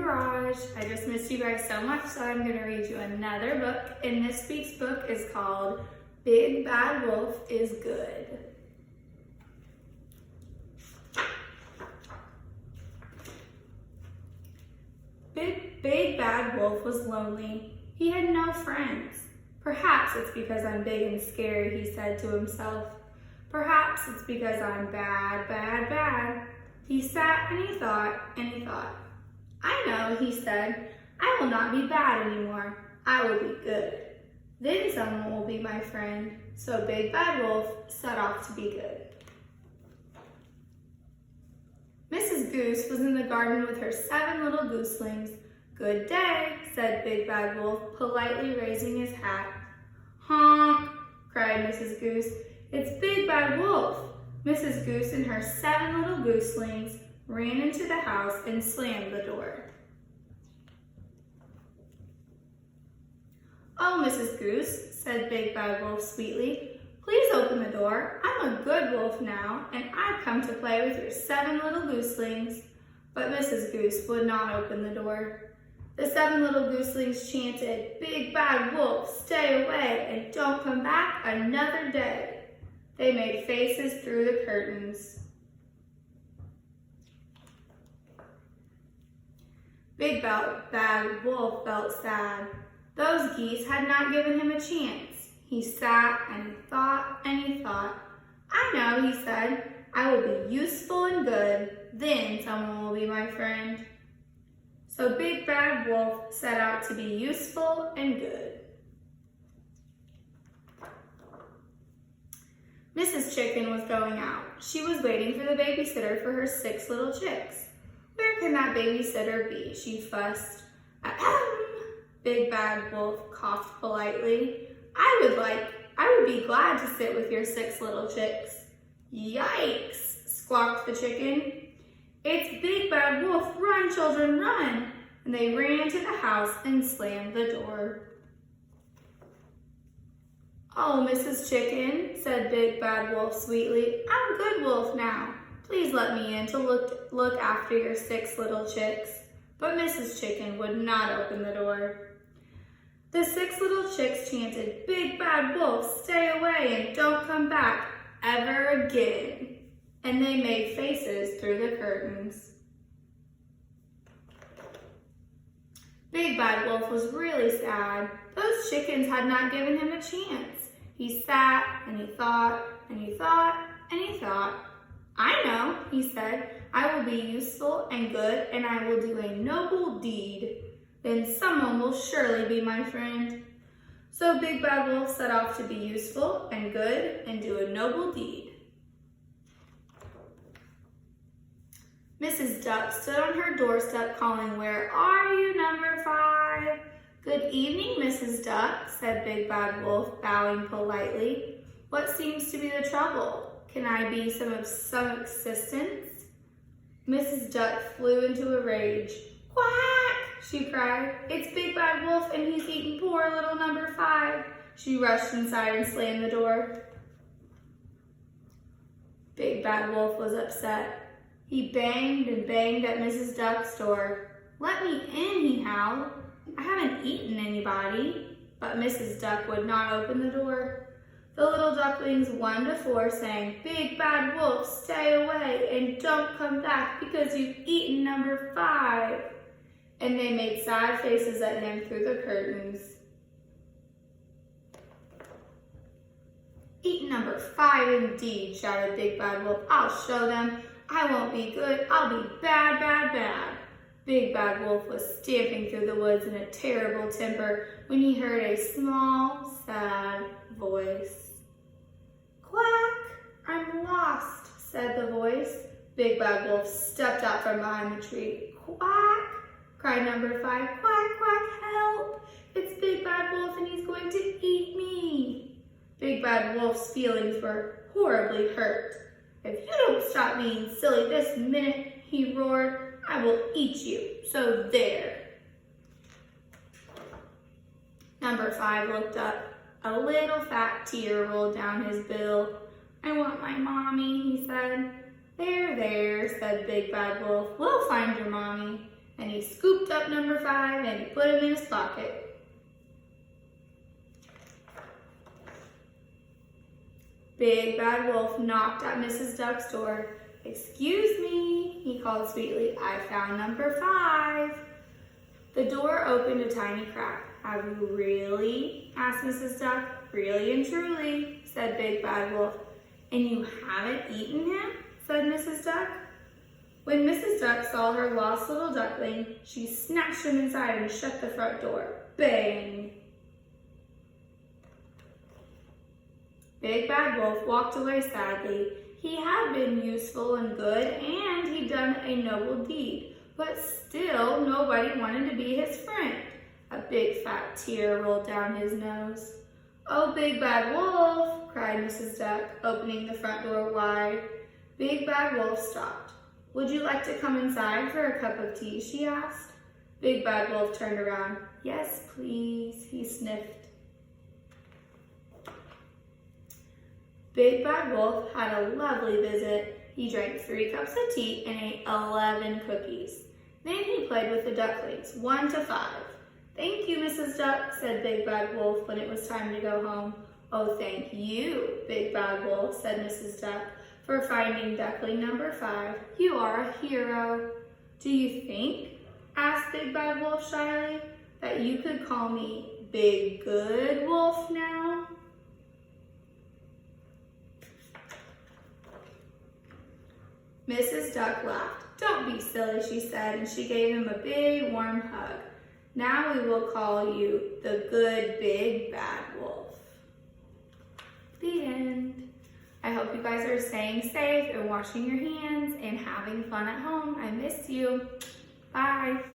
garage. I just missed you guys so much, so I'm going to read you another book. And this week's book is called Big Bad Wolf is Good. Big Bad Wolf was lonely. He had no friends. Perhaps it's because I'm big and scary, he said to himself. Perhaps it's because I'm bad, bad, bad. He sat and he thought and he thought. I know, he said, I will not be bad anymore. I will be good. Then someone will be my friend. So Big Bad Wolf set off to be good. Mrs. Goose was in the garden with her 7 little gooselings. Good day, said Big Bad Wolf, politely raising his hat. Honk, cried Mrs. Goose. It's Big Bad Wolf. Mrs. Goose and her 7 little gooselings ran into the house and slammed the door. Oh, Mrs. Goose, said Big Bad Wolf sweetly, please open the door. I'm a good wolf now, and I've come to play with your 7 little gooselings. But Mrs. Goose would not open the door. The 7 little gooselings chanted, Big Bad Wolf, stay away and don't come back another day. They made faces through the curtains. Big Bad Wolf felt sad. Those geese had not given him a chance. He sat and he thought and he thought. I know, he said, I will be useful and good. Then someone will be my friend. So Big Bad Wolf set out to be useful and good. Mrs. Chicken was going out. She was waiting for the babysitter for her 6 little chicks. Where can that babysitter be? She fussed. Ahem. Big Bad Wolf coughed politely. I would be glad to sit with your 6 little chicks. Yikes, squawked the chicken. It's Big Bad Wolf, run children, run! And they ran to the house and slammed the door. Oh, Mrs. Chicken, said Big Bad Wolf sweetly, I'm Good Wolf now. Please let me in to look after your 6 little chicks. But Mrs. Chicken would not open the door. The 6 little chicks chanted, Big Bad Wolf, stay away and don't come back ever again. And they made faces through the curtains. Big Bad Wolf was really sad. Those chickens had not given him a chance. He sat and he thought and he thought and he thought. I know, he said, I will be useful and good and I will do a noble deed. Then someone will surely be my friend. So Big Bad Wolf set off to be useful and good and do a noble deed. Mrs. Duck stood on her doorstep calling, Where are you, number 5? Good evening, Mrs. Duck, said Big Bad Wolf, bowing politely. What seems to be the trouble? Can I be of some assistance? Mrs. Duck flew into a rage. Quack, she cried. It's Big Bad Wolf and he's eating poor little number 5. She rushed inside and slammed the door. Big Bad Wolf was upset. He banged and banged at Mrs. Duck's door. Let me in, he howled. I haven't eaten anybody. But Mrs. Duck would not open the door. The little ducklings 1 to 4 sang, Big Bad Wolf, stay away and don't come back because you've eaten number 5. And they made sad faces at him through the curtains. Eaten number 5 indeed, shouted Big Bad Wolf. I'll show them. I won't be good. I'll be bad, bad, bad. Big Bad Wolf was stamping through the woods in a terrible temper when he heard a small, sad voice. Quack! I'm lost, said the voice. Big Bad Wolf stepped out from behind the tree. Quack! Cried number 5. Quack, quack, help! It's Big Bad Wolf and he's going to eat me. Big Bad Wolf's feelings were horribly hurt. If you don't stop being silly this minute, he roared, I will eat you. So there. Number 5 looked up. A little fat tear rolled down his bill. I want my mommy, he said. There, there, said Big Bad Wolf. We'll find your mommy. and he scooped up number 5 and he put him in his pocket. Big Bad Wolf knocked at Mrs. Duck's door. "Excuse me," he called sweetly. "I found number 5. The door opened a tiny crack. "Have you really?" asked Mrs. Duck. "Really and truly," said Big Bad Wolf. "And you haven't eaten him?" said Mrs. Duck. When Mrs. Duck saw her lost little duckling, she snatched him inside and shut the front door. Bang! Big Bad Wolf walked away sadly. He had been useful and good, and he'd done a noble deed, but still nobody wanted to be his friend. A big fat tear rolled down his nose. "Oh, Big Bad Wolf," cried Mrs. Duck, opening the front door wide. Big Bad Wolf stopped. "Would you like to come inside for a cup of tea?" she asked. Big Bad Wolf turned around. "Yes, please," he sniffed. Big Bad Wolf had a lovely visit. He drank 3 cups of tea and ate 11 cookies. Then he played with the ducklings, 1 to 5. "Thank you, Mrs. Duck," said Big Bad Wolf when it was time to go home. "Oh, thank you, Big Bad Wolf," said Mrs. Duck, "for finding duckling number 5. You are a hero." "Do you think," asked Big Bad Wolf shyly, "that you could call me Big Good Wolf now?" Mrs. Duck laughed. "Don't be silly," she said, and she gave him a big warm hug. "Now we will call you the Good Big Bad Wolf." The end. I hope you guys are staying safe and washing your hands and having fun at home. I miss you. Bye.